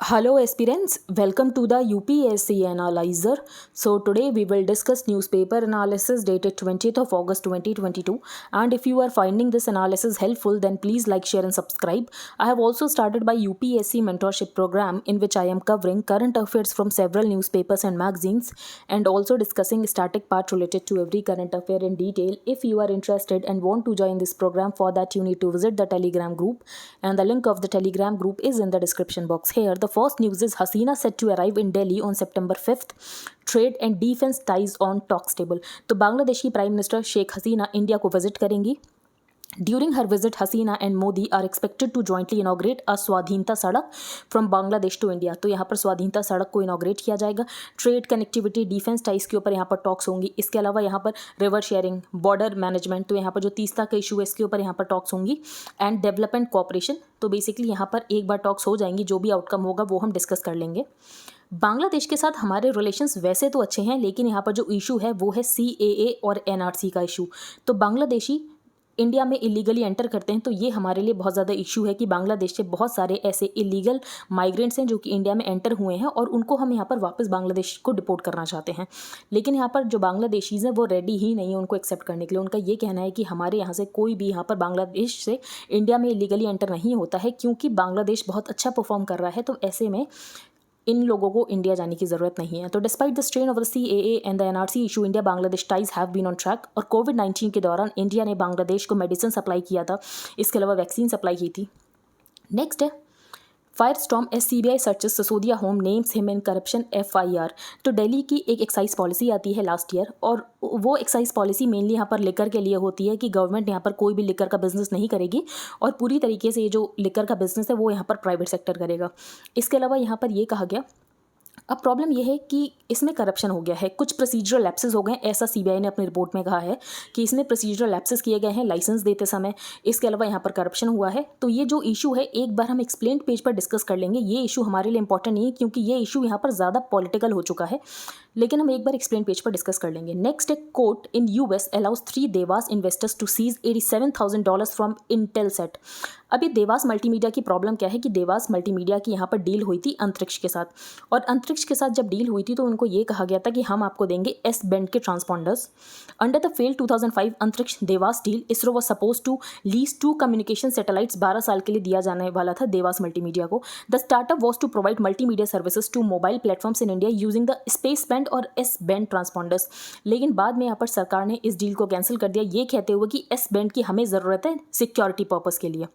Hello aspirants, welcome to the UPSC Analyzer. So today we will discuss newspaper analysis dated 20th of August 2022, and if you are finding this analysis helpful then please like, share and subscribe. I have also started my UPSC mentorship program in which I am covering current affairs from several newspapers and magazines and also discussing static part related to every current affair in detail. If you are interested and want to join this program, for that you need to visit the Telegram group, and the link of the Telegram group is in the description box. Here the first news is Hasina set to arrive in Delhi on September 5th. Trade and defence ties on talks table. तो Bangladeshi prime minister Sheikh Hasina India को visit करेंगी। During her visit, Hasina and Modi are expected to jointly inaugurate a स्वाधीनता सड़क from Bangladesh to India। तो यहाँ पर स्वाधीनता सड़क को इनाग्रेट किया जाएगा। ट्रेड कनेक्टिविटी डिफेंस टाइज के ऊपर यहाँ पर टॉक्स होंगी। इसके अलावा यहाँ पर रिवर शेयरिंग, बॉर्डर मैनेजमेंट, तो यहाँ पर जो तीस्ता का इशू है इसके ऊपर यहाँ पर टॉक्स होंगी एंड डेवलपमेंट कोऑपरेशन। तो बेसिकली यहाँ पर एक बार टॉक्स हो जाएंगी, जो भी आउटकम होगा वो हम डिस्कस कर लेंगे। बांग्लादेश के साथ हमारे रिलेशंस वैसे तो अच्छे हैं, लेकिन यहाँ पर जो इशू है वो है CAA और NRC का इशू। तो बांग्लादेशी इंडिया में इलीगली एंटर करते हैं, तो ये हमारे लिए बहुत ज़्यादा इशू है कि बांग्लादेश से बहुत सारे ऐसे इलीगल माइग्रेंट्स हैं जो कि इंडिया में एंटर हुए हैं और उनको हम यहाँ पर वापस बांग्लादेश को डिपोर्ट करना चाहते हैं। लेकिन यहाँ पर जो बांग्लादेशीज़ हैं वो रेडी ही नहीं है उनको एक्सेप्ट करने के लिए। उनका ये कहना है कि हमारे यहाँ से कोई भी यहाँ पर बांग्लादेश से इंडिया में इलीगली एंटर नहीं होता है, क्योंकि बांग्लादेश बहुत अच्छा परफॉर्म कर रहा है। तो ऐसे में इन लोगों को इंडिया जाने की ज़रूरत नहीं है। तो despite the strain of the CAA and the NRC issue, India Bangladesh ties have been on track. और कोविड-19 के दौरान इंडिया ने बांग्लादेश को मेडिसिन सप्लाई किया था, इसके अलावा वैक्सीन सप्लाई की थी। नेक्स्ट है firestorm as CBI searches Sisodia home, names him in corruption FIR। तो दिल्ली की एक एक्साइज पॉलिसी आती है लास्ट ईयर, और वो एक्साइज पॉलिसी मेनली यहाँ पर लिकर के लिए होती है कि गवर्नमेंट यहाँ पर कोई भी लिकर का बिजनेस नहीं करेगी और पूरी तरीके से ये जो लिकर का बिजनेस है वो यहाँ पर प्राइवेट सेक्टर करेगा। इसके अलावा यहाँ पर ये कहा गया, अब प्रॉब्लम यह है कि इसमें करप्शन हो गया है, कुछ प्रोसीजरल लैप्सेस हो गए, ऐसा CBI ने अपनी रिपोर्ट में कहा है कि इसमें प्रोसीजरल लैप्सेस किए गए हैं लाइसेंस देते समय। इसके अलावा यहाँ पर करप्शन हुआ है। तो ये जो इशू है एक बार हम एक्सप्लेन पेज पर डिस्कस कर लेंगे। ये इशू हमारे लिए इंपॉर्टेंट नहीं है क्योंकि ये इशू यहाँ पर ज़्यादा पॉलिटिकल हो चुका है, लेकिन हम एक बार एक्सप्लेन पेज पर डिस्कस कर लेंगे। नेक्स्ट है court in US allows 3 Devas investors to seize $87,000 from Intelsat. अभी देवास मल्टीमीडिया की प्रॉब्लम क्या है कि देवास मल्टीमीडिया की यहाँ पर डील हुई थी अंतरिक्ष के साथ, और अंतरिक्ष के साथ जब डील हुई थी तो उनको ये कहा गया था कि हम आपको देंगे S-बैंड के ट्रांसपॉन्डर्स। Under the fail 2005 Antrix Devas deal, ISRO was suppose to lease 2 communication satellites 12 साल के लिए दिया जाने वाला था देवास मल्टीमीडिया को। The startup was to provide multimedia services to mobile platforms in India using the space band और S-बैंड ट्रांसपॉन्डर्स। लेकिन बाद में यहाँ पर सरकार ने इस डील को कैंसिल कर दिया, ये कहते हुए कि S-बैंड की हमें ज़रूरत है सिक्योरिटी पर्पज़ के लिए।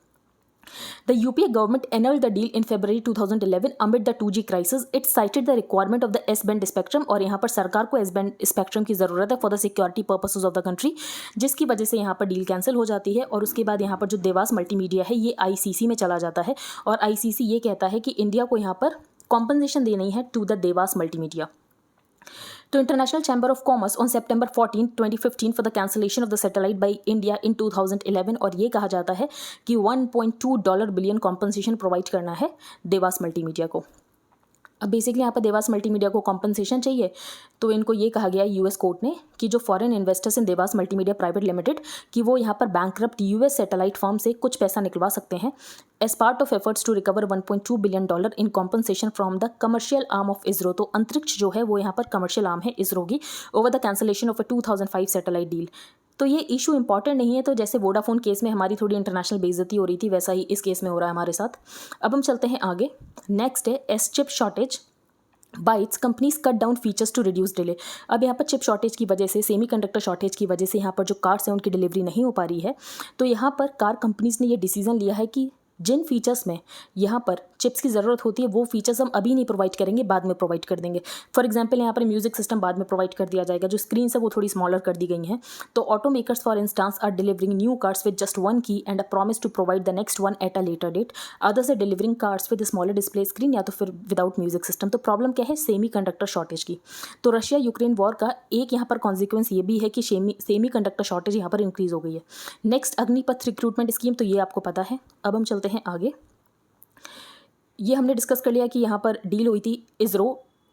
The UPA government annulled the deal in February 2011 amid the 2G crisis. It cited the requirement of the S-band spectrum, और यहाँ पर सरकार को S-band स्पेक्ट्रम की ज़रूरत है for the security purposes of the country, जिसकी वजह से यहाँ पर डील कैंसिल हो जाती है। और उसके बाद यहाँ पर जो देवास मल्टीमीडिया है ये ICC में चला जाता है, और ICC ये कहता है कि इंडिया को यहाँ पर कॉम्पनसेशन देनी है टू द देवास मल्टीमीडिया। तो international chamber of commerce on September 14, 2015 for the cancellation of the satellite by India in 2011, और ये कहा जाता है कि $1.2 बिलियन कॉम्पनसेशन प्रोवाइड करना है देवास मल्टीमीडिया को। अब बेसिकली यहाँ पर देवास मल्टीमीडिया को कॉम्पनसेशन चाहिए, तो इनको ये कहा गया US कोर्ट ने कि जो foreign investors in Dewas multimedia private limited कि वो यहाँ पर बैंकरप्ट US सैटेलाइट फर्म से कुछ पैसा निकलवा सकते हैं as part of efforts to recover $1.2 billion in compensation from the commercial arm of ISRO. तो अंतरिक्ष जो है वो यहाँ पर कमर्शियल आर्म है इसरो की, over the cancellation of 2005 satellite deal. तो ये इशू इंपॉर्टेंट नहीं है। तो जैसे वोडाफोन केस में हमारी थोड़ी इंटरनेशनल बेइज्जती हो रही थी, वैसा ही इस केस में हो रहा है हमारे साथ। अब हम चलते हैं आगे। नेक्स्ट है as chip shortage bites companies cut down features to reduce delay. अब यहाँ पर चिप शॉर्टेज की वजह से, सेमीकंडक्टर शॉर्टेज की वजह से यहाँ पर जो कार्स हैं उनकी डिलीवरी नहीं हो पा रही है। तो यहाँ पर कार कंपनीज ने ये डिसीजन लिया है कि जिन फीचर्स में यहाँ पर चिप्स की ज़रूरत होती है वो फीचर्स हम अभी नहीं प्रोवाइड करेंगे, बाद में प्रोवाइड कर देंगे। फॉर एग्जांपल यहाँ पर म्यूजिक सिस्टम बाद में प्रोवाइड कर दिया जाएगा, जो स्क्रीन है वो थोड़ी स्मॉलर कर दी गई हैं। तो automakers for instance are delivering new cars with just 1 key and a promise to provide the next one at a later date. Others are delivering cars with smaller display screen या तो फिर without music system. तो problem क्या है? Semiconductor shortage की। तो Russia Ukraine war का एक यहाँ पर कॉन्सिक्वेंस ये भी है कि सेमीकंडक्टर शॉर्टेज यहाँ पर इंक्रीज हो गई है। नेक्स्ट अग्निपथ रिक्रूटमेंट स्कीम, तो ये आपको पता है। अब हम चलते हैं आगे। ये हमने डिस्कस कर लिया कि यहाँ पर डील हुई थी इसरो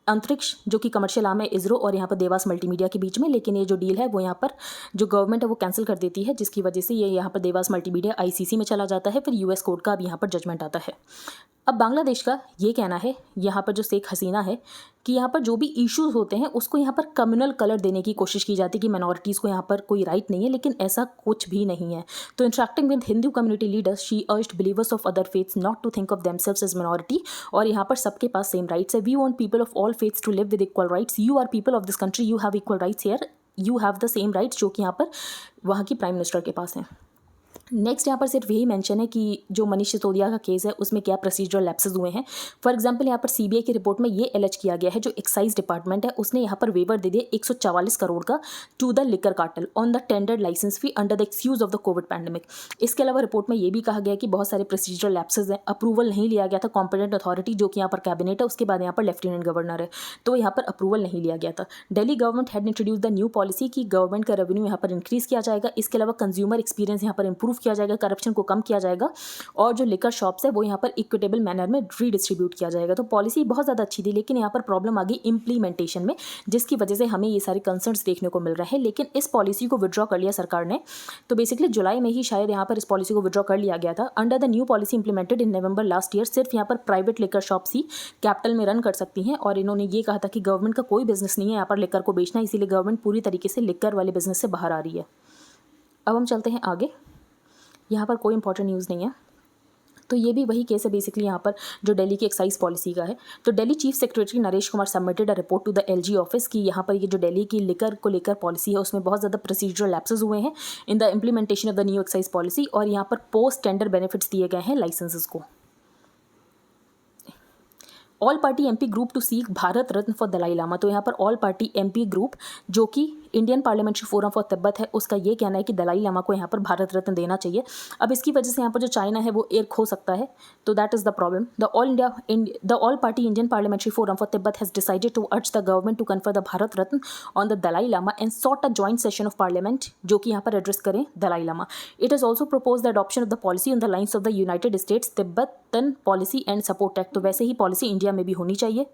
अंतरिक्ष जो कि कमर्शियल आर्म है इसरो और यहाँ पर देवास मल्टीमीडिया के बीच में, लेकिन ये जो डील है वो यहाँ पर जो गवर्नमेंट है वो कैंसिल कर देती है, जिसकी वजह से ये यहाँ पर देवास मल्टीमीडिया ICC में चला जाता है। फिर US कोर्ट का अब यहाँ पर जजमेंट आता है। अब बांग्लादेश का ये कहना है, यहाँ पर जो शेख हसीना है, कि यहाँ पर जो भी इश्यूज होते हैं उसको यहाँ पर कम्युनल कलर देने की कोशिश की जाती है कि माइनॉरिटीज़ को यहाँ पर कोई राइट नहीं है, लेकिन ऐसा कुछ भी नहीं है। तो interacting with Hindu community leaders she urged believers of other faiths not to think of themselves as minority, और यहाँ पर सबके पास सेम राइट्स है। We want people of all faiths to live with equal rights, you are people of this country, you have equal rights here, you have the same rights जो कि यहाँ पर वहाँ की प्राइम मिनिस्टर के पास हैं। Next यहाँ पर सिर्फ यही मेंशन है कि जो मनीष सिसोदिया का केस है उसमें क्या प्रोसीजरल लैप्सेस हुए हैं। फॉर एग्जांपल यहाँ पर सीबीआई की रिपोर्ट में ये एलेज किया गया है, जो एक्साइज डिपार्टमेंट है उसने यहाँ पर वेवर दे दिया 144 करोड़ का to the liquor cartel on the tendered licence fee under the excuse of the COVID pandemic. इसके अलावा रिपोर्ट में ये भी कहा गया कि बहुत सारे प्रोसीजरल लैप्सेस हैं, अप्रूवल नहीं लिया गया था कॉम्पिटेंट अथॉरिटी जो कि यहाँ पर कैबिनेट है, उसके बाद यहाँ पर लेफ्टिनेंट गवर्नर है, तो यहाँ पर अप्रूवल नहीं लिया गया था। Delhi government had introduce the new policy कि गवर्नमेंट का रेवेन्यू यहाँ पर इंक्रीज किया जाएगा, इसके अलावा कंज्यूमर एक्सपीरियंस यहाँ पर इंप्रूव किया जाएगा, करप्शन को कम किया जाएगा, और जो लिकर शॉप्स है वो यहाँ पर इक्विटेबल मैनर में रीडिस्ट्रीब्यूट किया जाएगा। तो पॉलिसी बहुत ज़्यादा अच्छी थी, लेकिन यहाँ पर प्रॉब्लम आ गई इम्प्लीमेंटेशन में, जिसकी वजह से हमें ये सारे कंसर्न्स देखने को मिल रहे हैं। लेकिन इस पॉलिसी को विड्रॉ कर लिया सरकार ने, तो बेसिकली जुलाई में ही शायद यहाँ पर इस पॉलिसी को विड्रॉ कर लिया गया था। Under the new policy implemented in November last year सिर्फ यहाँ पर प्राइवेट लिकर शॉप्स ही कैपिटल में रन कर सकती हैं, और इन्होंने ये कहा था कि गवर्नमेंट का कोई बिजनेस नहीं है यहाँ पर लिकर को बेचना, इसीलिए गवर्नमेंट पूरी तरीके से लिकर वाले बिजनेस से बाहर आ रही है। अब हम चलते हैं आगे, यहाँ पर कोई इंपॉर्टेंट न्यूज़ नहीं है। तो ये भी वही केस है बेसिकली यहाँ पर जो दिल्ली की एक्साइज पॉलिसी का है। तो Delhi chief secretary Naresh Kumar submitted a report to the LG office कि यहाँ पर ये जो दिल्ली की लिकर को लेकर पॉलिसी है उसमें बहुत ज़्यादा प्रोसीजरल लैप्सेस हुए हैं in the implementation of the new excise policy, और यहाँ पर पोस्ट टेंडर बेनिफिट्स दिए गए हैं लाइसेंसेस को। All party MP group to seek Bharat Ratna for Dalai Lama, तो यहाँ पर ऑल पार्टी एमपी ग्रुप जो कि Indian parliamentary forum for Tibet है उसका ये कहना है कि दलाई लामा को यहाँ पर भारत रत्न देना चाहिए। अब इसकी वजह से यहाँ पर जो चाइना है वो एयर खो सकता है, तो that is the problem. The all party Indian parliamentary forum for Tibet has decided to urge the government to confer the Bharat Ratna on the Dalai Lama and sought a joint session of parliament जो कि यहाँ पर address करें Dalai Lama. It is also propose the adoption of the policy on the lines of the United States Tibetan policy and support act, तो वैसे ही policy India में भी होनी चाहिए।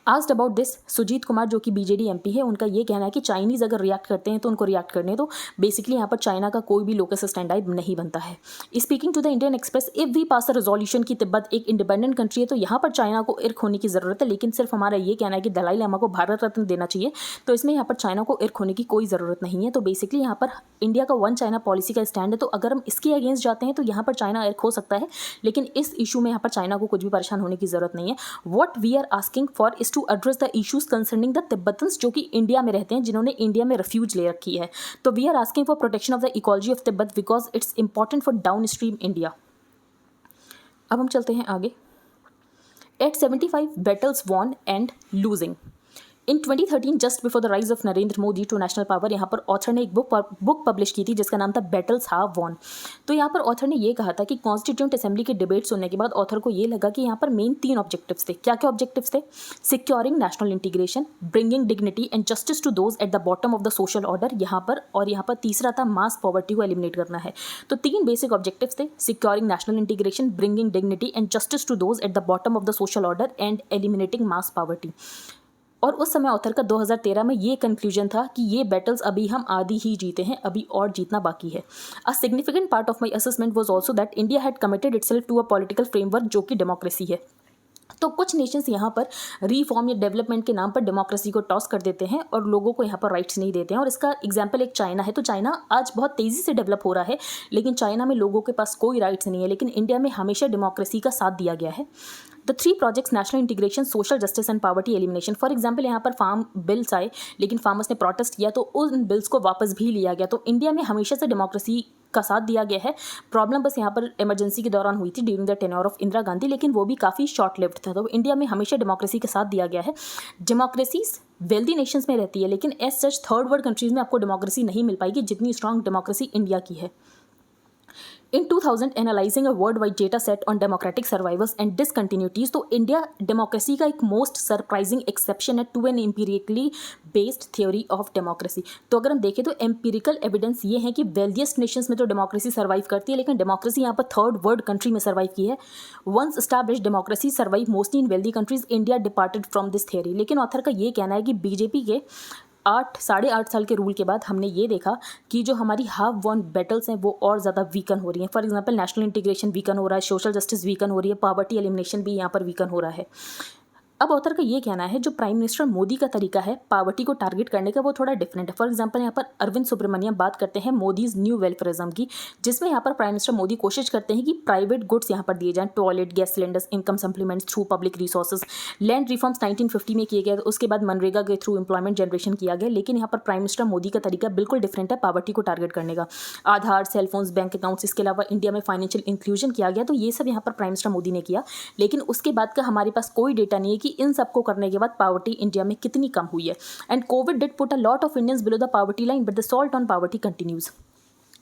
Asked about this Sujeet Kumar जो कि बीजेडी एमपी है, उनका ये कहना है कि चाइनीज़ अगर रिएक्ट करते हैं तो उनको रिएक्ट करने दो, बेसिकली यहाँ पर चाइना का कोई भी लोकस स्टैंड नहीं बनता है। Speaking to the Indian Express, if we pass a resolution कि तिब्बत एक इंडिपेंडेंट कंट्री है तो यहाँ पर चाइना को इर्क होने की ज़रूरत है, लेकिन सिर्फ हमारा ये कहना है कि दलाई लामा को भारत रत्न देना चाहिए, तो इसमें यहाँ पर चाइना को इर्क होने की कोई ज़रूरत नहीं है। तो बेसिकली यहाँ पर इंडिया का वन चाइना पॉलिसी का स्टैंड है, तो अगर हम इसके अगेंस्ट जाते हैं तो यहाँ पर चाइना इर्क हो सकता है, लेकिन इस इशू में यहाँ पर चाइना को कुछ भी परेशान होने की ज़रूरत नहीं है। What we are asking for is to address the issues concerning the Tibetans जो कि इंडिया में रहते हैं, जिन्होंने इंडिया में रेफ्यूज ले रखी है। तो we are asking for protection of the ecology of Tibet because it's important for down stream India. अब हम चलते हैं आगे। At 75 battles won and losing. In 2013 just before the rise of Narendra Modi to national power, यहाँ पर author ने एक book publish की थी जिसका नाम था बैटल्स हैव वॉन। तो यहाँ पर ऑथर ने ये कहा था कि कॉन्स्टिट्यूंट असेंबली के डिबेट सुनने के बाद ऑथर को ये लगा कि यहाँ पर मेन 3 ऑब्जेक्टिव्स थे। क्या क्या ऑब्जेक्टिव्स थे? Securing national integration, bringing dignity and justice to those at the bottom of the social order यहाँ पर, और यहाँ पर तीसरा था मास पॉवर्टी को एलिमिनेट करना है। तो 3 बेसिक ऑब्जेक्टिव्स थे, securing national integration, bringing dignity and justice to those at the bottom of the social order and eliminating mass poverty. और उस समय ऑथर का 2013 में ये कंक्लूजन था कि ये बैटल्स अभी हम आधी ही जीते हैं, अभी और जीतना बाकी है। A significant part of my assessment was also that India had committed itself to a political framework जो कि डेमोक्रेसी है। तो कुछ नेशंस यहाँ पर रिफॉर्म या डेवलपमेंट के नाम पर डेमोक्रेसी को टॉस कर देते हैं और लोगों को यहाँ पर राइट्स नहीं देते हैं, और इसका एग्जांपल एक चाइना है। तो चाइना आज बहुत तेज़ी से डेवलप हो रहा है, लेकिन चाइना में लोगों के पास कोई राइट्स नहीं है, लेकिन इंडिया में हमेशा डेमोक्रेसी का साथ दिया गया है। The 3 projects national integration, social justice and poverty elimination. For example यहाँ पर फार्म बिल्स आए, लेकिन फार्मर्स ने प्रोटेस्ट किया तो उन बिल्स को वापस भी लिया गया। तो इंडिया में हमेशा से डेमोक्रेसी का साथ दिया गया है। प्रॉब्लम बस यहाँ पर इमरजेंसी के दौरान हुई थी during the tenure of Indira Gandhi, लेकिन वो भी काफ़ी शॉर्ट लिव्ड था। तो इंडिया में हमेशा डेमोक्रेसी का साथ दिया गया है। डेमोक्रेसीज वेल्दी नेशंस में रहती है, लेकिन as such third world countries में आपको डेमोक्रेसी नहीं मिल पाएगी जितनी स्ट्रॉन्ग डेमोक्रेसी इंडिया की है। In 2000, analysing a world wide data set on democratic survivals and discontinuities, तो इंडिया डेमोक्रेसी का एक मोस्ट सरप्राइजिंग एक्सेप्शन है to an empirically based theory of democracy. तो अगर हम देखें तो एम्पिरिकल एविडेंस ये है कि वेल्दियस्ट नेशंस में तो डेमोक्रेसी सर्वाइव करती है, लेकिन डेमोक्रेसी यहाँ पर थर्ड वर्ल्ड कंट्री में सर्वाइव की है। Once established democracy survive mostly in wealthy countries, India departed from this theory. लेकिन ऑथर का ये कहना है कि बीजेपी के साढ़े 8 साल के रूल के बाद हमने ये देखा कि जो हमारी हाफ वॉन बैटल्स हैं वो और ज़्यादा वीकन हो रही हैं। For example national integration weaken हो रहा है, सोशल जस्टिस वीकन हो रही है, पॉवर्टी एलिमिनेशन भी यहाँ पर वीकन हो रहा है। अब ऑथर का ये कहना है जो प्राइम मिनिस्टर मोदी का तरीका है पॉवर्टी को टारगेट करने का वो थोड़ा डिफरेंट है। फॉर एग्जांपल यहाँ पर अरविंद सुब्रमण्यम बात करते हैं मोदीज न्यू वेलफेयरिज्म की, जिसमें यहाँ पर प्राइम मिनिस्टर मोदी कोशिश करते हैं कि प्राइवेट गुड्स यहाँ पर दिए जाएं, toilet, gas cylinders, income supplements through public resources. Land reforms 1950 में किए गए, उसके बाद मनरेगा के थ्रू एम्प्लॉयमेंट जनरेशन किया गया। लेकिन यहाँ पर प्राइम मिनिस्टर मोदी का तरीका बिल्कुल डिफरेंट है पॉवर्टी को टारगेट करने का। आधार, सेलफोन्स, बैंक अकाउंट्स, इसके अलावा इंडिया में फाइनेंशियल इंक्लूजन किया गया, तो ये सब यहाँ पर प्राइम मिनिस्टर मोदी ने किया। लेकिन उसके बाद का हमारे पास कोई डेटा नहीं है कि इन सबको करने के बाद पॉवर्टी इंडिया में कितनी कम हुई है। And Covid did put a lot of Indians below the poverty line but the salt on poverty continues.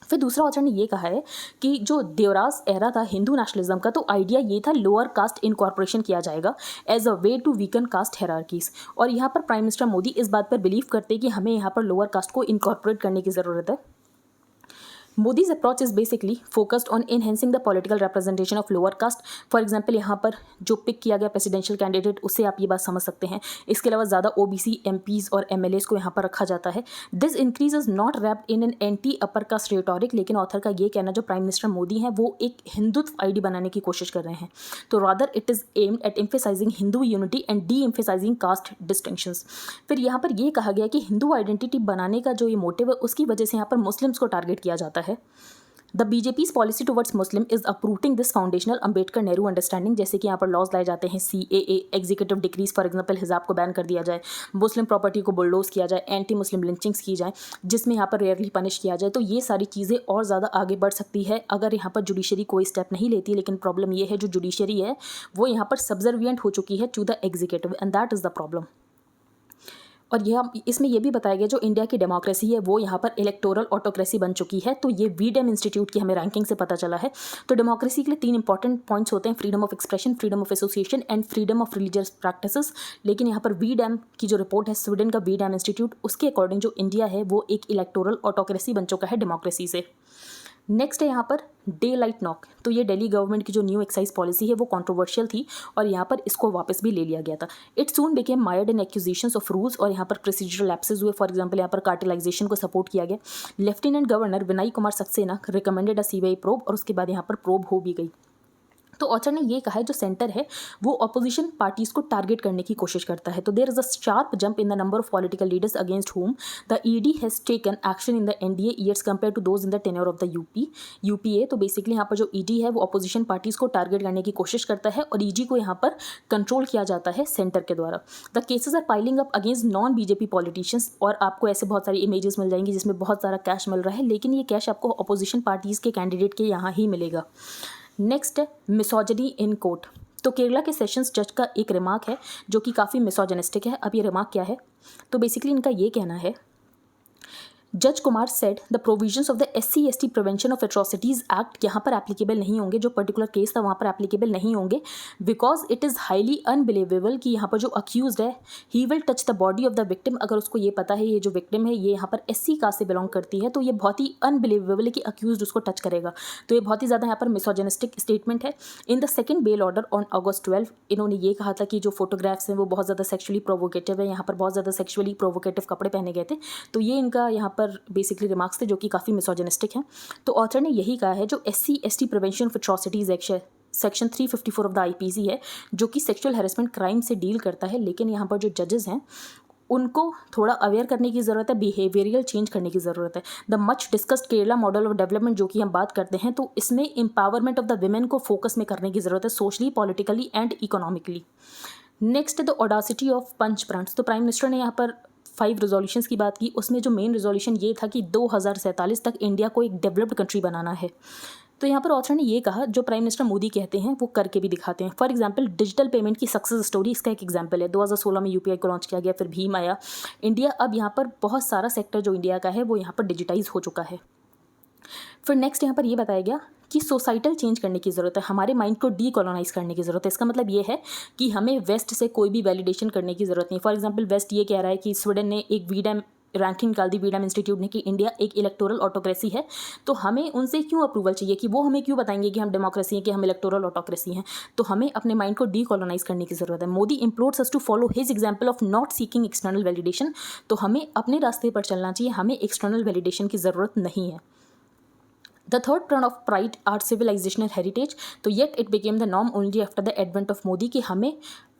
फिर दूसरा ऑथर ने ये कहा है कि जो देवराज एरा था हिंदू नेशनलिज्म का, तो आइडिया ये था लोअर कास्ट इनकॉर्पोरेशन किया जाएगा as a way to weaken caste hierarchies. और यहाँ पर प्राइम मिनिस्टर मोदी इस बात पर बिलीव करते हैं कि हमें यहाँ पर लोअर कास्ट को इनकॉर्पोरेट करने की ज़रूरत है। Modi's approach is basically focused on enhancing the political representation of lower caste. For example यहाँ पर जो पिक किया गया प्रेसिडेंशियल कैंडिडेट, उससे आप ये बात समझ सकते हैं। इसके अलावा ज़्यादा OBC MPs और MLAs को यहाँ पर रखा जाता है। This increase is not wrapped in an anti upper caste rhetoric. लेकिन ऑथर का ये कहना जो प्राइम मिनिस्टर मोदी हैं वो एक हिंदुत्व आईडी बनाने की कोशिश कर रहे हैं, तो rather it is aimed at emphasising Hindu unity and deemphasising caste distinctions. फिर यहाँ पर ये कहा गया कि हिंदू आइडेंटिटी बनाने का जो ये मोटिव है उसकी वजह से यहाँ पर मुस्लिम्स को टारगेट किया जाता है। The BJP's policy towards Muslim is अप्रूटिंग this foundational Ambedkar Nehru understanding. जैसे कि यहाँ पर लॉज लाए जाते हैं, CAA, executive decrease, for example हिजाब को बैन कर दिया जाए, मुस्लिम प्रॉपर्टी को बुलडोज किया जाए, एंटी मुस्लिम लिंचिंग्स की जाए जिसमें यहाँ पर रेयरली पनिश किया जाए। तो ये सारी चीज़ें और ज़्यादा आगे बढ़ सकती है अगर यहाँ पर जुडिशरी कोई स्टेप नहीं लेती। लेकिन प्रॉब्लम ये है जो जुडिशरी है वो यहाँ पर सब्जर्विएंट हो चुकी है to the executive and that is the problem. और यह इसमें यह भी बताया गया जो इंडिया की डेमोक्रेसी है वो यहाँ पर इलेक्टोरल ऑटोक्रेसी बन चुकी है। तो ये वीडेम इंस्टीट्यूट की हमें रैंकिंग से पता चला है। तो डेमोक्रेसी के लिए 3 इंपॉर्टेंट पॉइंट्स होते हैं, freedom of expression, freedom of association and freedom of religious practices. लेकिन यहाँ पर वीडेम की जो रिपोर्ट है स्वीडन का वीडेम इंस्टीट्यूट, उसके अकॉर्डिंग जो इंडिया है वो एक इलेक्टोरल ऑटोक्रेसी बन चुका है डेमोक्रेसी से। नेक्स्ट है यहाँ पर डे लाइट नॉक। तो ये दिल्ली गवर्नमेंट की जो न्यू एक्साइज पॉलिसी है वो कंट्रोवर्शियल थी और यहाँ पर इसको वापस भी ले लिया गया था। It soon became mired in accusations of rules और यहाँ पर प्रोसीजरल लैप्सेस हुए। फॉर एग्जांपल यहाँ पर कार्टेलाइजेशन को सपोर्ट किया गया। Lieutenant governor Vinay Kumar Saxena recommended अ CBI प्रोब और उसके बाद यहाँ पर प्रोब हो भी गई। तो ऑथर ने ये कहा है जो सेंटर है वो अपोजिशन पार्टीज को टारगेट करने की कोशिश करता है। तो there is a sharp jump in the number of political leaders against whom the ED has taken action in the NDA years compare to those in the tenure of the UPA। तो basically यहाँ पर जो ED है वो opposition parties को target करने की कोशिश करता है और EG को यहाँ पर कंट्रोल किया जाता है सेंटर के द्वारा। The cases are piling up against non BJP politicians और आपको ऐसे बहुत सारी इमेजेस मिल जाएंगी जिसमें बहुत सारा कैश मिल रहा है, लेकिन ये कैश आपको अपोजिशन पार्टीज के कैंडिडेट के यहाँ ही मिलेगा। नेक्स्ट है मिसोजिनी इन कोर्ट। तो केरला के सेशंस जज का एक रिमार्क है जो कि काफ़ी मिसोजिनिस्टिक है। अब ये रिमार्क क्या है, तो बेसिकली इनका ये कहना है, जज Kumar said the provisions of the SC/ST prevention of atrocities act यहाँ पर एप्लीकेबल नहीं होंगे। जो पर्टिकुलर केस था वहाँ पर एप्लीकेबल नहीं होंगे because it is highly unbelievable कि यहाँ पर जो अक्यूज्ड है he will touch the body of the victim. अगर उसको ये पता है ये जो विक्टिम है ये यहाँ पर SC कास्ट से बिलोंग करती है तो ये बहुत ही अनबिलीवेबल है कि अक्यूज्ड उसको टच करेगा। तो ये बहुत ही ज़्यादा यहाँ पर मिसोजिनिस्टिक स्टेटमेंट है। In the second bail order on August 12 इन्होंने ये कहा था कि जो फोटोग्राफ्स हैं वो बहुत ज़्यादा सेक्शुअली प्रोवोकेटिव है, यहाँ पर बहुत ज़्यादा सेक्शुअली प्रोवोकेटिव कपड़े पहने गए थे। तो ये इनका यहाँ पर बेसिकली रिमार्क्स थे जो कि काफ़ी मिसोजिनिस्टिक हैं। तो ऑथर ने यही कहा है जो SC/ST prevention of atrocities act है सेक्शन 354 ऑफ द IPC है जो कि सेक्सुअल हैरेसमेंट क्राइम से डील करता है। लेकिन यहाँ पर जो जजेस हैं उनको थोड़ा अवेयर करने की ज़रूरत है, बिहेवियरल चेंज करने की ज़रूरत है। The much discussed Kerala model of development जो कि हम बात करते हैं तो इसमें एम्पावरमेंट ऑफ द विमेन को फोकस में करने की ज़रूरत है, socially, politically and economically. Next है द ऑडासिटी ऑफ पंच प्रणट्स। तो प्राइम मिनिस्टर ने यहाँ पर 5 रेजोल्यूशंस की बात की। उसमें जो मेन रेजोल्यूशन ये था कि 2047 तक इंडिया को एक डेवलप्ड कंट्री बनाना है। तो यहाँ पर ऑथर ने ये कहा जो प्राइम मिनिस्टर मोदी कहते हैं वो करके भी दिखाते हैं। फॉर एग्जांपल डिजिटल पेमेंट की सक्सेस स्टोरी इसका एक एग्जांपल है। 2016 में UPI को लॉन्च किया गया, फिर भीम आया। इंडिया अब यहाँ पर बहुत सारा सेक्टर जो इंडिया का है वो यहाँ पर डिजिटाइज हो चुका है। फिर नेक्स्ट यहाँ पर ये बताया गया कि सोसाइटल चेंज करने की ज़रूरत है, हमारे माइंड को डीकोलोनाइज करने की ज़रूरत है। इसका मतलब ये है कि हमें वेस्ट से कोई भी वैलिडेशन करने की ज़रूरत नहीं। फॉर एग्जांपल वेस्ट ये कह रहा है कि स्वीडन ने एक वीडेम रैंकिंग निकाल दी वीडम इंस्टीट्यूट ने कि इंडिया एक इलेक्टोरल ऑटोक्रेसी है, तो हमें उनसे क्यों अप्रूवल चाहिए कि वो हमें क्यों बताएंगे कि हम डेमोक्रेसी हैं, कि हम इलेक्टोरल ऑटोक्रेसी हैं। तो हमें अपने माइंड को डीकोलोनाइज करने की ज़रूरत है। Modi implores us to follow his example of not seeking external validation. तो हमें अपने रास्ते पर चलना चाहिए, हमें एक्सटर्नल वैलिडेशन की ज़रूरत नहीं है। The third plan of pride our civilizational heritage, तो yet it became the norm only after the advent of Modi कि हमें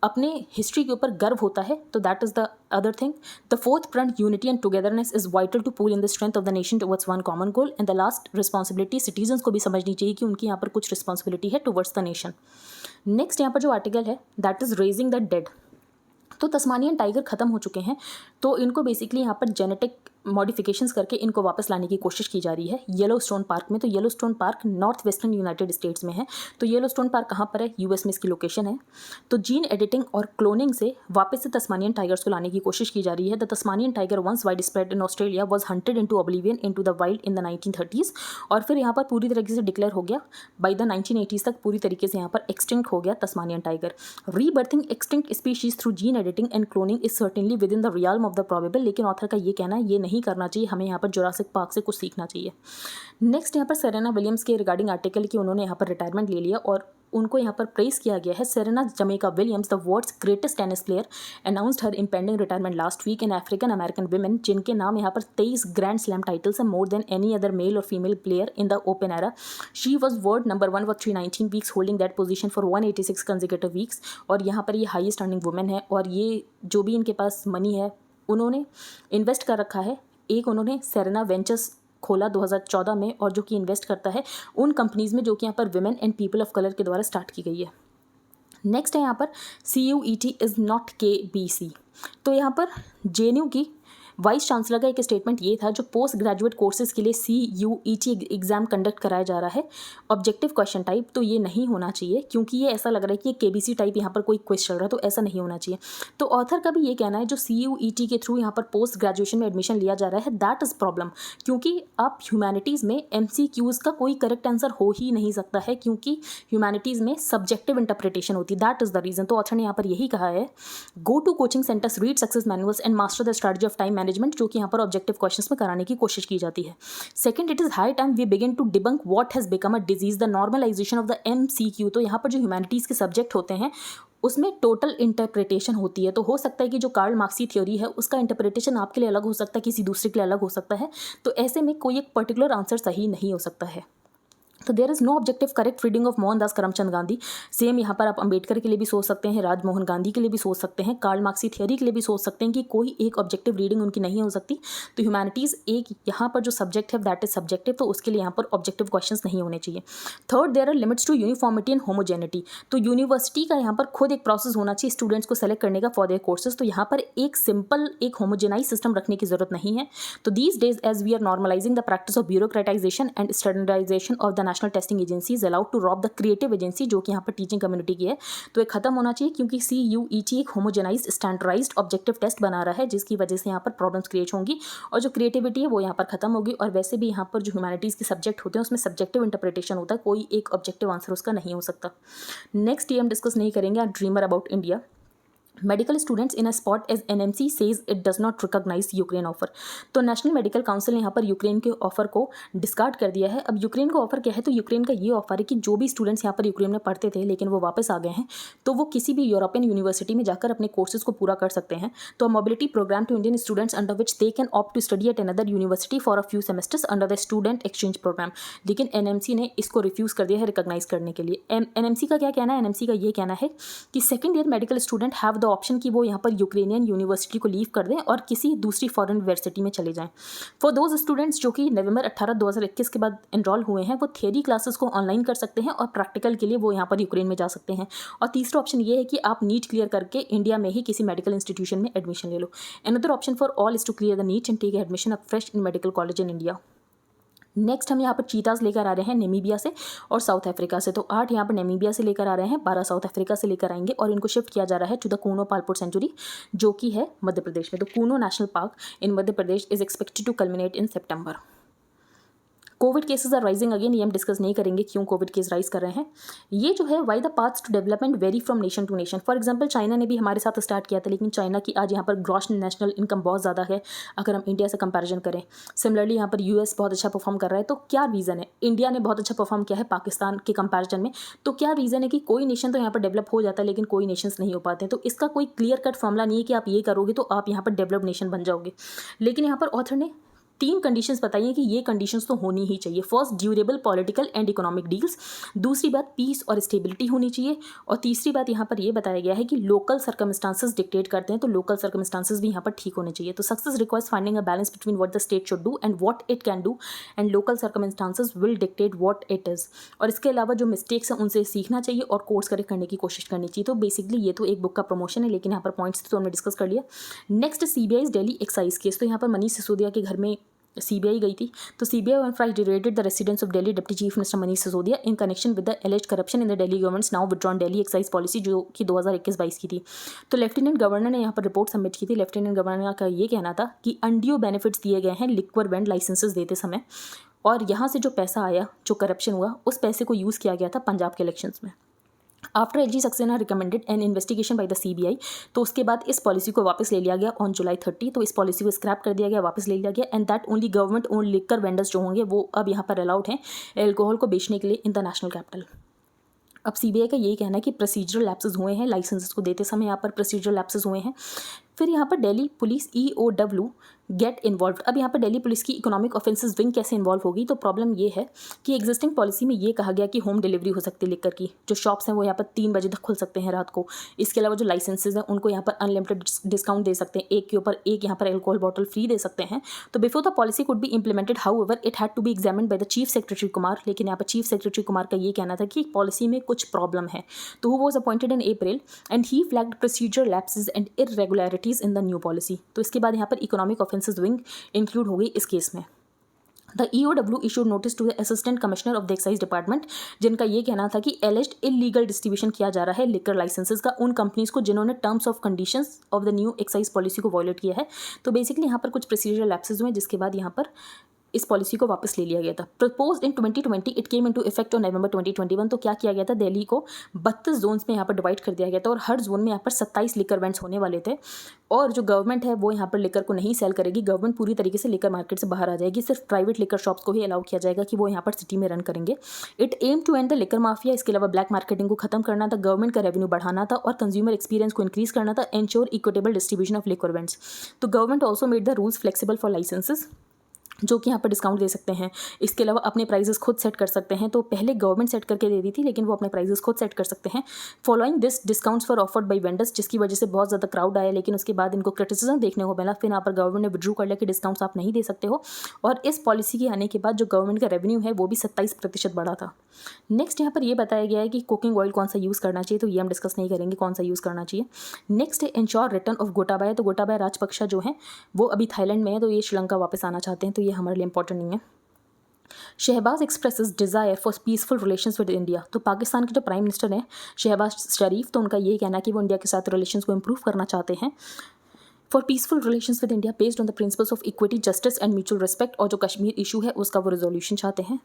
अपने हिस्ट्री के ऊपर गर्व होता है, तो that is the other thing. The fourth प्रण unity and togetherness is vital to pool in the strength of the nation towards one common goal. And the last responsibility, citizens को भी समझनी चाहिए कि उनकी यहाँ पर कुछ रिस्पॉन्सिबिलिटी है टुवर्ड्स द नेशन। नेक्स्ट यहाँ पर जो आर्टिकल है that is raising the dead. तो तस्मानियन टाइगर ख़त्म हो चुके हैं, तो इनको बेसिकली यहाँ पर जेनेटिक मॉडिफिकेशंस करके इनको वापस लाने की कोशिश की जा रही है येलोस्टोन पार्क में। तो Yellowstone park north western United states में है। तो येलोस्टोन पार्क कहाँ पर है? यूएस में इसकी लोकेशन है। तो जीन एडिटिंग और क्लोनिंग से वापस से तस्मानियन टाइगर्स को लाने की कोशिश की जा रही है। The Tasmanian tiger once widespread in Australia was hunted into oblivion into the wild in the 1930s, और फिर यहाँ पर पूरी तरीके से डिक्लेयर हो गया बाई द 1980s तक पूरी तरीके से यहाँ पर एक्सटिंक्ट हो गया Tasmanian tiger. रीबर्थिंग extinct species through gene editing and cloning is certainly with in the realm of the probable. लेकिन ऑथर का ये कहना है ये नहीं करना चाहिए, हमें यहाँ पर जुरासिक पार्क से कुछ सीखना चाहिए। नेक्स्ट यहाँ पर सेरेना विलियम्स के रिगार्डिंग आर्टिकल कि उन्होंने यहाँ पर रिटायरमेंट ले लिया और उनको यहाँ पर प्रेस किया गया है। Serena Jamaica Williams, the world's greatest tennis player, announced her impending retirement last week. And African American women जिनके नाम यहाँ पर 23 ग्रैंड स्लैम टाइटल्स हैं, more than any other male और female player in the open era. She was world number 1 for 319 weeks, holding that position for 186 consecutive weeks. और यहाँ पर ये हाईएस्ट अर्निंग वुमेन है, और ये जो भी इनके पास मनी है उन्होंने इन्वेस्ट कर रखा है। एक उन्होंने सेरेना वेंचर्स खोला 2014 में, और जो कि इन्वेस्ट करता है उन कंपनीज़ में जो कि यहाँ पर women and people of colour के द्वारा स्टार्ट की गई है। नेक्स्ट है यहाँ पर CUET इज़ नॉट KBC। तो यहाँ पर JNU की वाइस चांसलर का एक स्टेटमेंट ये था, जो पोस्ट ग्रेजुएट कोर्सेज के लिए CUET एग्ज़ाम कंडक्ट कराया जा रहा है ऑब्जेक्टिव क्वेश्चन टाइप, तो ये नहीं होना चाहिए, क्योंकि ये ऐसा लग रहा है कि ये KBC टाइप यहाँ पर कोई क्विज चल रहा है, तो ऐसा नहीं होना चाहिए। तो ऑथर का भी ये कहना है जो CUET के थ्रू यहाँ पर पोस्ट ग्रेजुएशन में एडमिशन लिया जा रहा है दैट इज़ प्रॉब्लम, क्योंकि आप ह्यूमैनिटीज़ में MCQs का कोई करेक्ट आंसर हो ही नहीं सकता है, क्योंकि ह्यूमैनिटीज़ में सब्जेक्टिव इंटरप्रिटेशन होती है, दैट इज़ द रीज़न। तो ऑथर ने यहाँ पर यही कहा है, go to coaching centres, read success manuals and master the strategy of time management, जो कि यहाँ पर ऑब्जेक्टिव क्वेश्चंस में कराने की कोशिश की जाती है। Second, it is high time we begin to debunk what has become a disease, the normalisation of the MCQ। तो यहाँ पर जो ह्यूमैनिटीज़ के सब्जेक्ट होते हैं उसमें टोटल इंटरप्रिटेशन होती है, तो हो सकता है कि जो कार्ल मार्क्स की थ्योरी है उसका इंटरप्रिटेशन आपके लिए अलग हो सकता है, किसी दूसरे के लिए अलग हो सकता है, तो ऐसे में कोई एक पर्टिकुलर आंसर सही नहीं हो सकता है। तो there is no objective correct reading of Mohandas Karamchand Gandhi. Same यहाँ पर आप अंबेडकर के लिए भी सोच सकते हैं, राजमोहन गांधी के लिए भी सोच सकते हैं, कार्ल मार्क्स की थियरी के लिए भी सोच सकते हैं कि कोई एक ऑब्जेक्टिव रीडिंग उनकी नहीं हो सकती। तो ह्यूमैनिटीज़ एक यहाँ पर जो सब्जेक्ट है दैट इज सब्जेक्टिव, तो उसके लिए यहाँ पर ऑब्जेक्टिव क्वेश्चंस नहीं होने चाहिए। Third, there are limits to uniformity and homogeneity. तो यूनिवर्सिटी का यहाँ पर खुद एक प्रोसेस होना चाहिए स्टूडेंट्स को सेलेक्ट करने का फॉर देयर कोर्सेज, तो यहाँ पर एक सिंपल एक होमोजेनाइज सिस्टम रखने की जरूरत नहीं है। तो these days as we are normalising the practice of bureaucratisation and standardisation of the national testing agency is allowed to rob the creative agency, जो कि यहाँ पर टीचिंग कम्युनिटी की है, तो ये खत्म होना चाहिए, क्योंकि CUET एक होमोजेनाइज्ड स्टैंडर्डाइज्ड ऑब्जेक्टिव टेस्ट बना रहा है, जिसकी वजह से यहाँ पर प्रॉब्लम्स क्रिएट होंगी और जो क्रिएटिविटी है वो यहाँ पर खत्म होगी। और वैसे भी यहाँ पर जो ह्यूमैनिटीज़ के सब्जेक्ट होते हैं उसमें सब्जेक्टिव इंटरप्रिटेशन होता है, कोई एक ऑब्जेक्टिव आंसर उसका नहीं हो सकता। नेक्स्ट ये हम डिस्कस नहीं करेंगे dreamer about India. Medical students in a spot as NMC says it does not recognise Ukraine offer. तो नेशनल मेडिकल काउंसिल ने यहाँ पर यूक्रेन के ऑफर को डिस्कार्ड कर दिया है। अब यूक्रेन का ऑफर क्या है? तो यूक्रेन का ये ऑफर है कि जो भी स्टूडेंट्स यहाँ पर यूक्रेन में पढ़ते थे लेकिन वो वापस आ गए हैं, तो वो किसी भी यूरोपियन यूनिवर्सिटी में जाकर अपने कोर्सेज को पूरा कर सकते हैं। तो mobility programme to Indian students under which they can opt to study at another university for a few semesters under the student exchange programme. लेकिन NMC ने इसको रिफ्यूज़ कर दिया है रिकॉग्नाइज करने के लिए। NMC का क्या कहना है? NMC का ये कहना है कि second year medical student have the option कि वो यहाँ यूक्रेनियन यूनिवर्सिटी को लीव कर दें और किसी दूसरी फॉरेन यूनिवर्सिटी में चले जाएं। फॉर दोज स्टूडेंट्स जो कि नवंबर 18, 2021 के बाद एनरोल हुए हैं, वो थियरी क्लासेस को ऑनलाइन कर सकते हैं और प्रैक्टिकल के लिए वो यहाँ पर यूक्रेन में जा सकते हैं। और तीसरा ऑप्शन ये है कि आप नीट क्लियर करके इंडिया में ही किसी मेडिकल इंस्टीट्यूशन में एडमिशन ले लो। Another option for all is to clear the NEET and take admission up fresh in medical college in India. Next हम यहाँ पर चीताज लेकर आ रहे हैं नेमीबिया से और साउथ अफ्रीका से। तो 8 यहाँ पर नेमीबिया से लेकर आ रहे हैं, 12 साउथ अफ्रीका से लेकर आएंगे और इनको शिफ्ट किया जा रहा है to the Kuno Palpur sanctuary, जो कि है मध्य प्रदेश में। तो Kuno national park in Madhya Pradesh is expected to culminate in सितंबर। Covid cases are rising again, ये हम डिस्कस नहीं करेंगे क्यों कोविड केस राइज कर रहे हैं। ये जो है why the paths to development vary from nation to nation. For example China ने भी हमारे साथ स्टार्ट किया था, लेकिन चाइना की आज यहाँ पर ग्रॉस नेशनल इनकम बहुत ज़्यादा है अगर हम इंडिया से कंपैरिजन करें। सिमिलरली यहाँ पर यूएस बहुत अच्छा परफॉर्म कर रहा है। तो क्या रीज़न है? इंडिया ने बहुत अच्छा परफॉर्म किया है पाकिस्तान के कंपैरिजन में। तो क्या रीज़न है कि कोई नेशन तो यहाँ पर डेवलप हो जाता है लेकिन कोई नेशंस नहीं हो पाते हैं? तो इसका कोई क्लियर कट फॉर्मूला नहीं है कि आप ये करोगे तो आप यहाँ पर डेवलप्ड नेशन बन जाओगे। लेकिन यहाँ पर ऑथर ने 3 कंडीशंस बताइए कि ये कंडीशंस तो होनी ही चाहिए। First, durable political and economic deals. दूसरी बात, पीस और स्टेबिलिटी होनी चाहिए। और तीसरी बात यहाँ पर ये बताया गया है कि लोकल सर्कमस्टांसेस डिक्टेट करते हैं, तो लोकल सर्कमस्टांसेस भी यहाँ पर ठीक होने चाहिए। तो success requires finding a balance between what the state should do and what it can do, and local circumstances will dictate what it is. और इसके अलावा जो मिस्टेक्स हैं उनसे सीखना चाहिए और कोर्स करेक्ट करने की कोशिश करनी चाहिए। तो बेसिकली ये तो एक बुक का प्रमोशन है, लेकिन यहाँ पर पॉइंट्स तो हमने डिस्कस कर लिया। Next, CBI Delhi excise case. तो यहाँ पर मनीष सिसोदिया के घर में सीबीआई गई थी। तो CBI on Friday raided the residence of Delhi Deputy Chief Minister Manish Sisodia in connection with the alleged corruption in the Delhi government's now withdrawn Delhi excise policy, जो कि 2021-22 की थी। तो लेफ्टिनेंट गवर्नर ने यहाँ पर रिपोर्ट सबमिट की थी। लेफ्टिनेंट गवर्नर का ये कहना था कि अनड्यू बेनिफिट्स दिए गए हैं लिक्वर वेंड लाइसेंसेस देते समय, और यहाँ से जो पैसा आया, जो करप्शन हुआ, उस पैसे को यूज़ किया गया था पंजाब के इलेक्शंस में। After LG Saxena recommended N investigation by the CBI, तो उसके बाद इस पॉलिसी को वापस ले लिया गया ऑन जुलाई 30। तो इस पॉलिसी को स्क्रैप कर दिया गया, वापस ले लिया गया। And that only government own liquor vendors जो होंगे वो अब यहाँ पर अलाउड हैं एल्कोहल को बेचने के लिए इन द नेशनल कैपिटल। अब सीबीआई का यही कहना है कि प्रोसीजरल लैप्सेस हुए हैं, लाइसेंसेस को देते समय यहाँ पर प्रोसीजरल लैप्सेस हुए हैं। फिर यहाँ पर Delhi police EOW get involve. अब यहाँ पर दिल्ली पुलिस की इकोनॉमिक ऑफेंसेस विंग कैसे इन्वॉल्व होगी? तो प्रॉब्लम ये है कि एग्जिस्टिंग पॉलिसी में ये कहा गया कि होम डिलीवरी हो सकती है लिकर की। जो शॉप्स हैं वो यहाँ पर 3 बजे तक खुल सकते हैं रात को। इसके अलावा जो लाइसेंसेज हैं उनको यहाँ पर अनलिमिटेड डिस्काउंट दे सकते हैं, एक के ऊपर एक यहाँ पर एल्कोहल बॉटल फ्री दे सकते हैं। तो before the policy could be implemented, however it had to be examined by the chief secretary Kumar. लेकिन यहाँ पर चीफ सेक्रेटरी कुमार का ये कहना था कि पॉलिसी में कुछ प्रॉब्लम है। तो who was appointed in April and he flagged procedure lapses and irregularities in the new policy. तो इसके बाद यहाँ पर इकोनॉमिक ऑफेंसेस विंग इंक्लूड हो गई इस केस में। The EOW issued notice to the assistant commissioner of the excise department, जिनका ये कहना था कि एलिज्ड इलीगल डिस्ट्रीब्यूशन किया जा रहा है लिकर लाइसेंसेस का उन कंपनीज को जिन्होंने terms of conditions of the new excise policy को वॉयलेट किया है। तो बेसिकली यहाँ पर कुछ प्रोसीजरल लैप्सेस हुए, जिसके बाद यहाँ पर इस पॉलिसी को वापस ले लिया गया था। Proposed in 2020, it came into effect on November 2021। तो क्या किया गया था? दिल्ली को 32 जोन्स में यहाँ पर डिवाइड कर दिया गया था और हर जोन में यहाँ पर 27 लिकर वेंट्स होने वाले थे। और जो गवर्नमेंट है वो यहाँ पर लिकर को नहीं सेल करेगी, गवर्नमेंट पूरी तरीके से लिकर मार्केट से बाहर आ जाएगी। सिर्फ प्राइवेट लिकर शॉप्स को ही अलाउ किया जाएगा कि वो यहाँ पर सिटी में रन करेंगे। It aim to end the liquor mafia. इसके अलावा ब्लैक मार्केटिंग को खत्म करना था, गवर्नमेंट का रेवेन्यू बढ़ाना था और कंज्यूमर एक्सपीरियंस को इंक्रीज करना था, ensure equitable distribution of liquor vends. तो government also made the rules flexible for licences, जो कि यहाँ पर डिस्काउंट दे सकते हैं। इसके अलावा अपने प्राइजेस खुद सेट कर सकते हैं। तो पहले गवर्नमेंट सेट करके दे दी थी, लेकिन वो अपने प्राइजेस खुद सेट कर सकते हैं। Following this discounts for offered by vendors, जिसकी वजह से बहुत ज़्यादा क्राउड आया, लेकिन उसके बाद इनको क्रिटिसिज्म देखने को मिला। फिर यहाँ पर गवर्नमेंट ने विड्रू कर लिया कि डिस्काउंट्स आप नहीं दे सकते हो। और इस पॉलिसी के आने के बाद जो गवर्नमेंट का रेवेन्यू है वो भी 27% बढ़ा था। नेक्स्ट यहाँ पर ये बताया गया है कि कुकिंग ऑयल कौन सा यूज़ करना चाहिए, तो ये हम डिस्कस नहीं करेंगे कौन सा यूज़ करना चाहिए। नेक्स्ट है इंश्योर रिटर्न ऑफ गोटाबाया। तो गोटाबाया राजपक्षा जो है वो अभी थाईलैंड में है, तो ये श्रीलंका वापस आना चाहते हैं, तो ये हमारे लिए इंपॉर्टेंट नहीं है। Shehbaz expresses desire for peaceful relations with India. तो पाकिस्तान के जो प्राइम मिनिस्टर हैं शहबाज शरीफ, तो उनका ये कहना है कि वो इंडिया के साथ रिलेशंस को इंप्रूव करना चाहते हैं for peaceful relations with India based on the principles of equity, justice and mutual respect. और जो कश्मीर इशू है उसका वो रिजोल्यूशन चाहते हैं।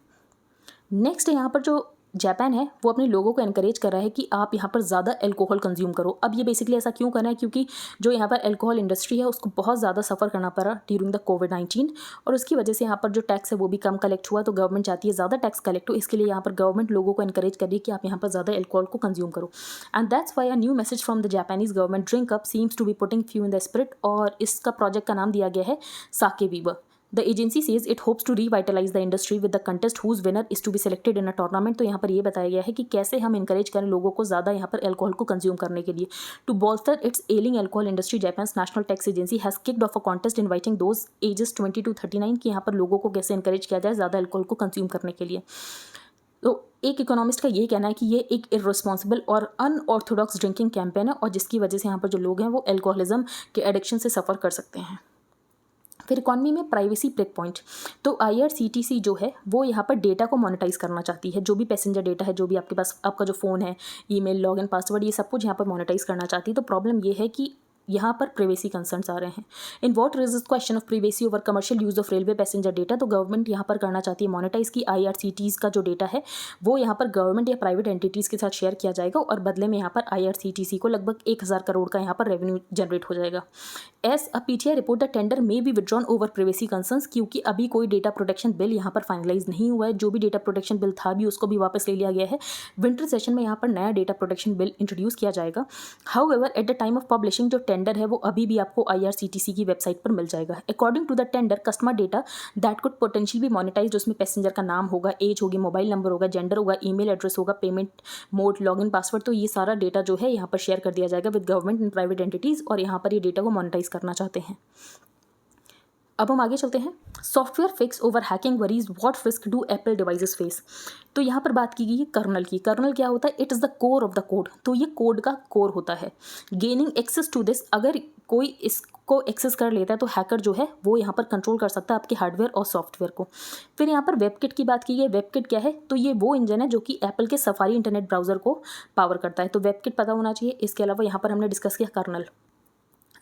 नेक्स्ट यहाँ पर जो जापान है वो अपने लोगों को एनकरेज कर रहा है कि आप यहाँ पर ज़्यादा अल्कोहल कंज्यूम करो। अब ये बेसिकली ऐसा क्यों करना है? क्योंकि जो यहाँ पर अल्कोहल इंडस्ट्री है उसको बहुत ज़्यादा सफ़र करना पड़ा ड्यूरिंग द कोविड-19, और उसकी वजह से यहाँ पर जो टैक्स है वो भी कम कलेक्ट हुआ। तो गवर्नमेंट चाहती है ज़्यादा टैक्स कलेक्ट हो, इसके लिए यहाँ पर गवर्नमेंट लोगों को एनकरेज कर रही है कि आप यहाँ पर ज़्यादा अल्कोहल को कंज्यूम करो। And that's why a new message from the Japanese government, drink up seems to be putting few in the spirit. और इसका प्रोजेक्ट का नाम दिया गया है sake viva. The agency says it hopes to revitalize the industry with the contest whose winner is to be selected in a tournament। तो यहाँ पर ये बताया गया है कि कैसे हम encourage करें लोगों को ज़्यादा यहाँ पर अल्कोहल को कंज्यूम करने के लिए। To bolster its ailing alcohol industry, Japan's national tax agency has kicked off a contest inviting those ages 20 to 39 कि यहाँ पर लोगों को कैसे encourage किया जाए ज़्यादा अल्कोहल को कंज्यूम करने के लिए। तो एक इकोनॉमिस्ट का ये कहना है कि ये एक इररिस्पॉन्सिबल और अनऑर्थोडॉक्स ड्रिंकिंग कैंपेन है, और जिसकी वजह से यहाँ पर जो लोग हैं वो अल्कोहलिज्म के एडिक्शन से सफ़र कर सकते हैं। फिर इकॉनमी में प्राइवेसी ब्रेक पॉइंट। तो IRCTC जो है वो यहाँ पर डेटा को मोनेटाइज करना चाहती है। जो भी पैसेंजर डेटा है, जो भी आपके पास आपका जो फ़ोन है, ईमेल, लॉगिन, पासवर्ड, ये सब कुछ यहाँ पर मोनेटाइज करना चाहती है। तो प्रॉब्लम ये है कि यहाँ पर प्राइवेसी कंसर्न्स आ रहे हैं। In what raises question of privacy over commercial use of railway passenger data. तो गवर्नमेंट यहाँ पर करना चाहती है मोनेटाइज की IRCTC का जो डेटा है वो यहाँ पर गवर्नमेंट या प्राइवेट एंटिटीज़ के साथ शेयर किया जाएगा और बदले में यहाँ पर IRCTC को लगभग 1000 करोड़ का यहाँ पर रेवेन्यू जनरेट हो जाएगा। As a PTI report the tender may be withdrawn over privacy concerns, क्योंकि अभी कोई डेटा प्रोटेक्शन बिल यहाँ पर फाइनलाइज नहीं हुआ है। जो भी डेटा प्रोटेक्शन बिल था भी उसको भी वापस ले लिया गया है। विंटर सेशन में यहाँ पर नया डेटा प्रोटेक्शन बिल इंट्रोड्यूस किया जाएगा। However at the time of publishing जो टेंडर है वो अभी भी आपको IRCTC की वेबसाइट पर मिल जाएगा। According to the tender customer data that could potentially be monetised, उसमें पैसेंजर का नाम होगा, एज होगी, मोबाइल नंबर होगा, जेंडर होगा, ईमेल एड्रेस होगा, पेमेंट मोड, लॉगिन पासवर्ड, तो ये सारा डेटा जो है यहाँ पर शेयर कर दिया जाएगा with government and private entities और यहाँ पर ये डेटा को मोनेटाइज करना चाहते हैं। अब हम आगे चलते हैं। Software fix over hacking worries, what risk do Apple devices face. तो यहाँ पर बात की गई है कर्नल की। कर्नल क्या होता है? It is the core of the code. तो ये कोड का कोर होता है। गेनिंग एक्सेस टू दिस, अगर कोई इसको एक्सेस कर लेता है तो हैकर जो है वो यहाँ पर कंट्रोल कर सकता है आपके हार्डवेयर और सॉफ्टवेयर को। फिर यहाँ पर वेबकिट की बात की गई। वेबकिट क्या है? तो ये वो इंजन है जो कि एप्पल के सफारी इंटरनेट ब्राउजर को पावर करता है। तो वेबकिट पता होना चाहिए। इसके अलावा यहाँ पर हमने डिस्कस किया कर्नल।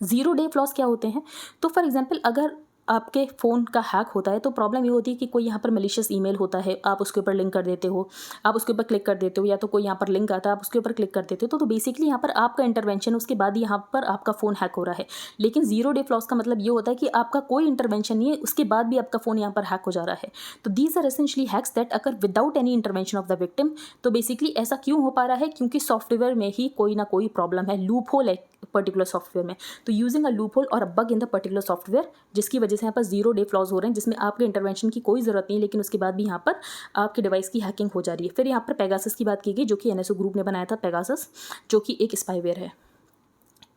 0 डे फ्लॉस क्या होते हैं? तो फॉर एग्जाम्पल अगर आपके फ़ोन का हैक होता है तो प्रॉब्लम ये होती है कि कोई यहाँ पर मैलिशियस ईमेल होता है, आप उसके ऊपर लिंक कर देते हो, आप उसके ऊपर क्लिक कर देते हो, या तो कोई यहाँ पर लिंक आता है आप उसके ऊपर क्लिक कर देते हो। तो बेसिकली यहाँ पर आपका इंटरवेंशन, उसके बाद यहाँ पर आपका फ़ोन हैक हो रहा है। लेकिन 0 डे फ्लॉस का मतलब ये होता है कि आपका कोई इंटरवेंशन नहीं है, उसके बाद भी आपका फ़ोन यहाँ पर हैक हो जा रहा है। तो these are essentially hacks that occur without any intervention of the victim. तो बेसिकली ऐसा क्यों हो पा रहा है? क्योंकि सॉफ्टवेयर में ही कोई ना कोई प्रॉब्लम है, लूप होल है पर्टिकुलर सॉफ्टवेयर में। तो यूजिंग अ लूप होल और a bug in the particular software, जिसकी वजह से यहाँ पर 0 डे फ्लॉज हो रहे हैं, जिसमें आपके इंटरवेंशन की कोई ज़रूरत नहीं है, लेकिन उसके बाद भी यहाँ पर आपके डिवाइस की हैकिंग हो जा रही है। फिर यहाँ पर पेगासस की बात की गई, जो कि NSO ग्रुप ने बनाया था पेगासस, जो कि एक स्पाईवेयर है।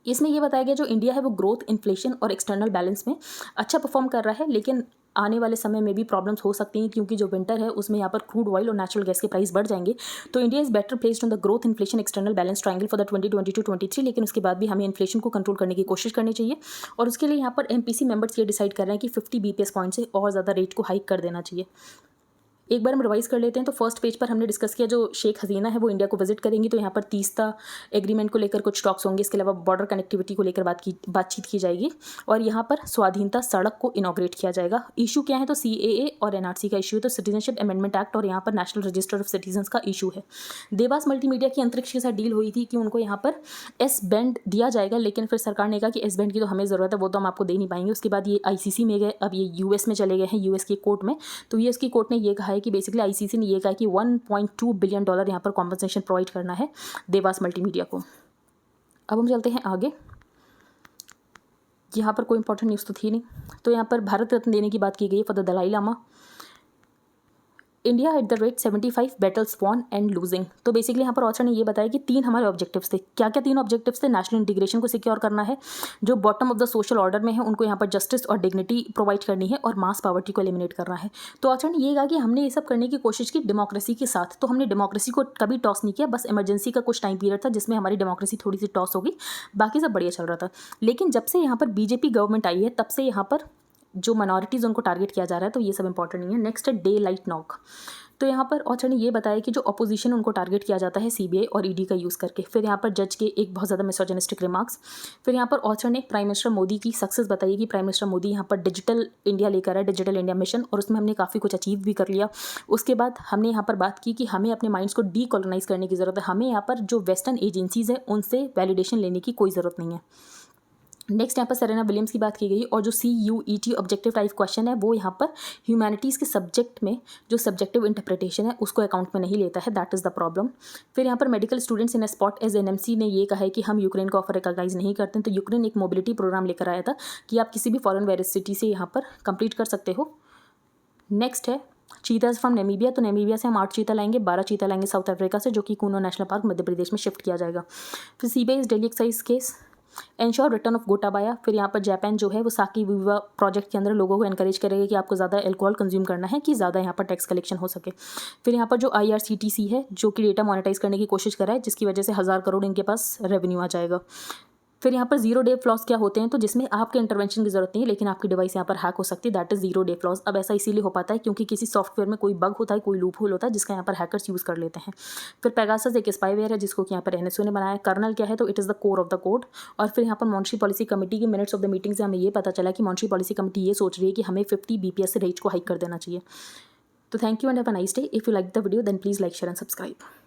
इसमें ये बताया गया जो इंडिया है वो ग्रोथ, इन्फ्लेशन और एक्सटर्नल बैलेंस में अच्छा परफॉर्म कर रहा है, लेकिन आने वाले समय में भी प्रॉब्लम्स हो सकती हैं, क्योंकि जो विंटर है उसमें यहाँ पर क्रूड ऑयल और नेचुरल गैस के प्राइस बढ़ जाएंगे। तो India is better placed on the growth, inflation, external balance triangle for the 2022-23, लेकिन उसके बाद भी हमें इन्फ्लेशन को कंट्रोल करने की कोशिश करनी चाहिए। और उसके लिए यहाँ पर MPC मेंबर्स ये डिसाइड कर रहे हैं कि 50 BPS पॉइंट से और ज़्यादा रेट को हाइक कर देना चाहिए। एक बार हम रिवाइज कर लेते हैं। तो फर्स्ट पेज पर हमने डिस्कस किया जो शेख हसीना है वो इंडिया को विजिट करेंगी, तो यहाँ पर तीस्ता एग्रीमेंट को लेकर कुछ टॉक्स होंगे। इसके अलावा बॉर्डर कनेक्टिविटी को लेकर बातचीत की जाएगी और यहाँ पर स्वाधीनता सड़क को इनॉग्रेट किया जाएगा। इशू क्या है? तो CAA और NRC का इशू है, तो सिटीजनशिप अमेंडमेंट एक्ट और यहाँ पर नेशनल रजिस्टर ऑफ सिटीजन्स का इशू है। देवास मल्टीमीडिया की अंतरिक्ष के साथ डील हुई थी कि उनको यहाँ पर S बैंड दिया जाएगा, लेकिन फिर सरकार ने कहा कि S बैंड की तो हमें ज़रूरत है, वो तो हम आपको दे नहीं पाएंगे। उसके बाद ये ICC में गए, अब ये US में चले गए हैं, US की कोर्ट में। तो US की कोर्ट ने ये कहा है कि बेसिकली ICC ने ये कहा कि $1.2 बिलियन यहाँ पर कॉम्पनसेशन प्रोवाइड करना है देवास मल्टीमीडिया को। अब हम चलते हैं आगे। यहाँ पर कोई इंपॉर्टेंट न्यूज़ तो थी नहीं। तो यहाँ पर भारत रत्न देने की बात की गई for the Dalai Lama. India at the rate 75 battles won and losing. तो बेसिकली यहाँ पर ऑथर ने ये बताया कि 3 हमारे ऑब्जेक्टिव्स थे। क्या क्या 3 ऑब्जेक्टिव्स थे? नेशनल इंटीग्रेशन को सिक्योर करना है, जो bottom of the social order में है उनको यहाँ पर जस्टिस और डिग्निटी प्रोवाइड करनी है, और मास पॉवर्टी को एलिमिनेट करना है। तो ऑथर ने ये कहा कि हमने ये सब करने की कोशिश की डेमोक्रेसी के साथ। तो हमने डेमोक्रेसी को कभी टॉस नहीं किया, बस इमरजेंसी का कुछ टाइम पीरियड था जिसमें हमारी डेमोक्रेसी थोड़ी सी टॉस होगी, बाकी सब बढ़िया चल रहा था। लेकिन जब से यहाँ पर BJP गवर्नमेंट आई है तब से यहाँ पर जो माइनॉरिटीज़ उनको टारगेट किया जा रहा है, तो ये सब इंपॉर्टेंट नहीं है। नेक्स्ट है डे लाइट नॉक। तो यहाँ पर ऑथर ने ये बताया कि जो अपोजिशन उनको टारगेट किया जाता है CBI और ED का यूज़ करके। फिर यहाँ पर जज के एक बहुत ज़्यादा मिसोजिनिस्टिक रिमार्क्स। फिर यहाँ पर ऑथर ने प्राइम मिनिस्टर मोदी की सक्सेस बताई कि प्राइम मिनिस्टर मोदी यहाँ पर डिजिटल इंडिया लेकर आए, डिजिटल इंडिया मिशन, और उसमें हमने काफ़ी कुछ अचीव भी कर लिया। उसके बाद हमने यहाँ पर बात की कि हमें अपने माइंड्स को डीकोलोनाइज करने की ज़रूरत है। हमें यहाँ पर जो वेस्टर्न एजेंसीज़ हैं उनसे वैलिडेशन लेने की कोई ज़रूरत नहीं है। नेक्स्ट यहाँ पर सेरेना विलियम्स की बात की गई, और जो CUET ऑब्जेक्टिव टाइप क्वेश्चन है वो यहाँ पर ह्यूमैनिटीज़ के सब्जेक्ट में जो सब्जेक्टिव इंटरप्रिटेशन है उसको अकाउंट में नहीं लेता है, दैट इज़ द प्रॉब्लम। फिर यहाँ पर medical students in a spot as NMC ने ये कहा है कि हम यूक्रेन को ऑफर रिकॉग्नाइज नहीं करते हैं। तो यूक्रेन एक मोबिलिटी प्रोग्राम लेकर आया था कि आप किसी भी फॉरेन यूनिवर्सिटी से यहाँ पर कंप्लीट कर सकते हो। नेक्स्ट है चीताज फ्रॉम नेमीबिया। तो नेमीबिया से हम 8 चीता लाएंगे, 12 चीता लाएंगे साउथ अफ्रीका से, जो कि कूनो नेशनल पार्क मध्य प्रदेश में शिफ्ट किया जाएगा। फिर CBI daily excise case, ensure return of Gotabaya. फिर यहाँ पर जापान जो है वो साकी विवा प्रोजेक्ट के अंदर लोगों को एनकरेज करेगा कि आपको ज़्यादा अल्कोहल कंज्यूम करना है कि ज़्यादा यहाँ पर टैक्स कलेक्शन हो सके। फिर यहाँ पर जो IRCTC है जो कि डेटा मोनेटाइज करने की कोशिश कर रहा है, जिसकी वजह से 1000 करोड़ इनके पास रेवेन्यू आ जाएगा। फिर यहाँ पर जीरो डे फ्लॉज क्या होते हैं, तो जिसमें आपके इंटरवेंशन की जरूरत नहीं है लेकिन आपकी डिवाइस यहाँ पर हैक हो सकती है, that is zero day flaws. अब ऐसा इसीलिए हो पाता है क्योंकि किसी सॉफ्टवेयर में कोई बग होता है, कोई लूप होल होता है जिसका यहाँ पर हैकर्स यूज़ कर लेते हैं। फिर पेगासस एक स्पाईवेयर है जिसको कि यहाँ पर एनएसओ ने बनाया। कर्नल क्या है, तो it is the core of the code. और फिर यहाँ पर मॉनेटरी पॉलिसी कमेटी की मिनट्स ऑफ द मीटिंग से हमें ये पता चला कि मॉनेटरी पॉलिसी कमेटी ये सोच रही है कि हमें 50 BPS से रेट को हाइक कर देना चाहिए। तो thank you and have a nice day. If you like the video then please like share and subscribe.